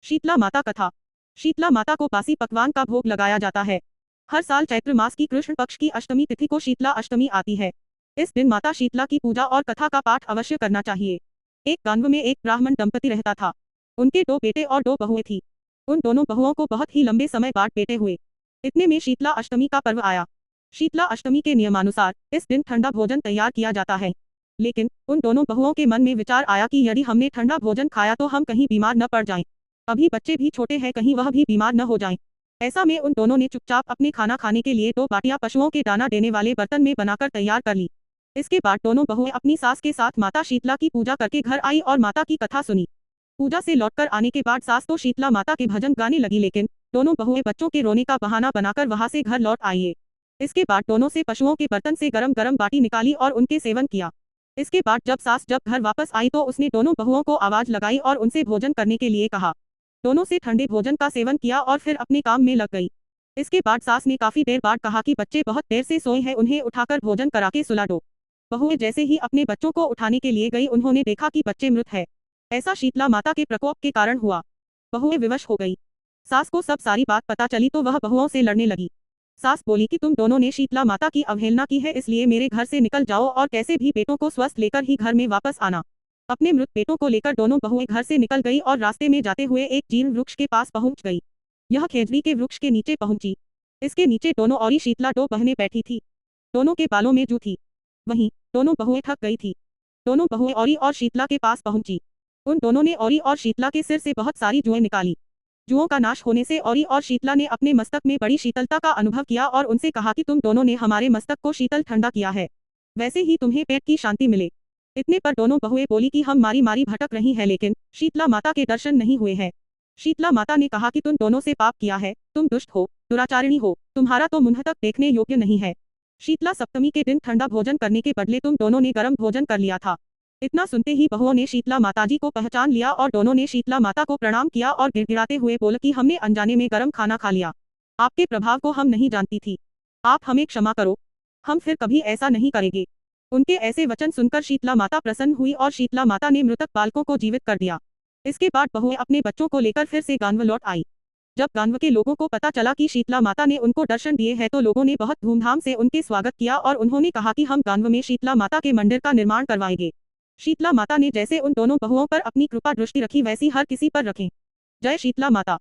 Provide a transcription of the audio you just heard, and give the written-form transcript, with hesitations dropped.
शीतला माता कथा। शीतला माता को बासी पकवान का भोग लगाया जाता है। हर साल चैत्र मास की कृष्ण पक्ष की अष्टमी तिथि को शीतला अष्टमी आती है। इस दिन माता शीतला की पूजा और कथा का पाठ अवश्य करना चाहिए। एक गांव में एक ब्राह्मण दंपति रहता था। उनके 2 बेटे और 2 बहुएं थी। उन दोनों बहुओं को बहुत ही लंबे समय बाद बेटे हुए। इतने में शीतला अष्टमी का पर्व आया। शीतला अष्टमी के नियमानुसार इस दिन ठंडा भोजन तैयार किया जाता है। लेकिन उन दोनों बहुओं के मन में विचार आया कि यदि हमने ठंडा भोजन खाया तो हम कहीं बीमार न पड़ जाएं। अभी बच्चे भी छोटे हैं, कहीं वह भी बीमार न हो जाएं। ऐसा में उन दोनों ने चुपचाप अपने खाना खाने के लिए 2 बाटियां पशुओं के दाना देने वाले बर्तन में बनाकर तैयार कर ली। इसके बाद दोनों बहुएं अपनी सास के साथ माता शीतला की पूजा करके घर आई और माता की कथा सुनी। पूजा से लौटकर आने के बाद सास तो शीतला माता के भजन गाने लगी, लेकिन दोनों बहुएं बच्चों के रोने का बहाना बनाकर वहां से घर लौट आई। इसके बाद दोनों से पशुओं के बर्तन से गरम गरम बाटी निकाली और उनके सेवन किया। इसके बाद जब सास घर वापस आई तो उसने दोनों बहुओं को आवाज लगाई और उनसे भोजन करने के लिए कहा। दोनों से ठंडे भोजन का सेवन किया और फिर अपने काम में लग गई। इसके बाद सास ने काफी देर बाद कहा कि बच्चे बहुत देर से सोए हैं, उन्हें उठाकर भोजन करा के सुला दो। बहुएं जैसे ही अपने बच्चों को उठाने के लिए गई, उन्होंने देखा कि बच्चे मृत है। ऐसा शीतला माता के प्रकोप के कारण हुआ। बहुएं विवश हो गई। सास को सब सारी बात पता चली तो वह बहुओं से लड़ने लगी। सास बोली कि तुम दोनों ने शीतला माता की अवहेलना की है, इसलिए मेरे घर से निकल जाओ और कैसे भी बेटों को स्वस्थ लेकर ही घर में वापस आना। अपने मृत बेटों को लेकर दोनों बहुएं घर से निकल गई और रास्ते में जाते हुए एक जीर्ण वृक्ष के पास पहुंच गई। यह खेजड़ी के वृक्ष के नीचे पहुंची। इसके नीचे दोनों और शीतला 2 बहनें बैठी थी। दोनों के बालों में जू थी। वहीं दोनों बहुएं थक गई थी। दोनों बहुएं औरी और शीतला के पास पहुंची। उन दोनों ने औरी और शीतला के सिर से बहुत सारी जुएं निकाली। जुओं का नाश होने से औरी और शीतला ने अपने मस्तक में बड़ी शीतलता का अनुभव किया और उनसे कहा कि तुम दोनों ने हमारे मस्तक को शीतल ठंडा किया है, वैसे ही तुम्हें पेट की शांति मिले। इतने पर दोनों बहुएं बोली कि हम मारी मारी भटक रही हैं, लेकिन शीतला माता के दर्शन नहीं हुए हैं। शीतला माता ने कहा कि तुम दोनों से पाप किया है, तुम दुष्ट हो, दुराचारिणी हो, तुम्हारा तो मुंह तक देखने योग्य नहीं है। शीतला सप्तमी के दिन ठंडा भोजन करने के बदले तुम दोनों ने गर्म भोजन कर लिया था। इतना सुनते ही बहुओं ने शीतला माताजी को पहचान लिया और दोनों ने शीतला माता को प्रणाम किया और गिड़गिड़ाते हुए बोला कि हमने अनजाने में गर्म खाना खा लिया। आपके प्रभाव को हम नहीं जानती थी। आप हमें क्षमा करो, हम फिर कभी ऐसा नहीं करेंगे। उनके ऐसे वचन सुनकर शीतला माता प्रसन्न हुई और शीतला माता ने मृतक बालकों को जीवित कर दिया। इसके बाद बहुएं अपने बच्चों को लेकर फिर से गांव लौट आई। जब गांव के लोगों को पता चला कि शीतला माता ने उनको दर्शन दिए हैं तो लोगों ने बहुत धूमधाम से उनके स्वागत किया और उन्होंने कहा कि हम गांव में शीतला माता के मंदिर का निर्माण करवाएंगे। शीतला माता ने जैसे उन दोनों बहुओं पर अपनी कृपा दृष्टि रखी, वैसी हर किसी पर रखें। जय शीतला माता।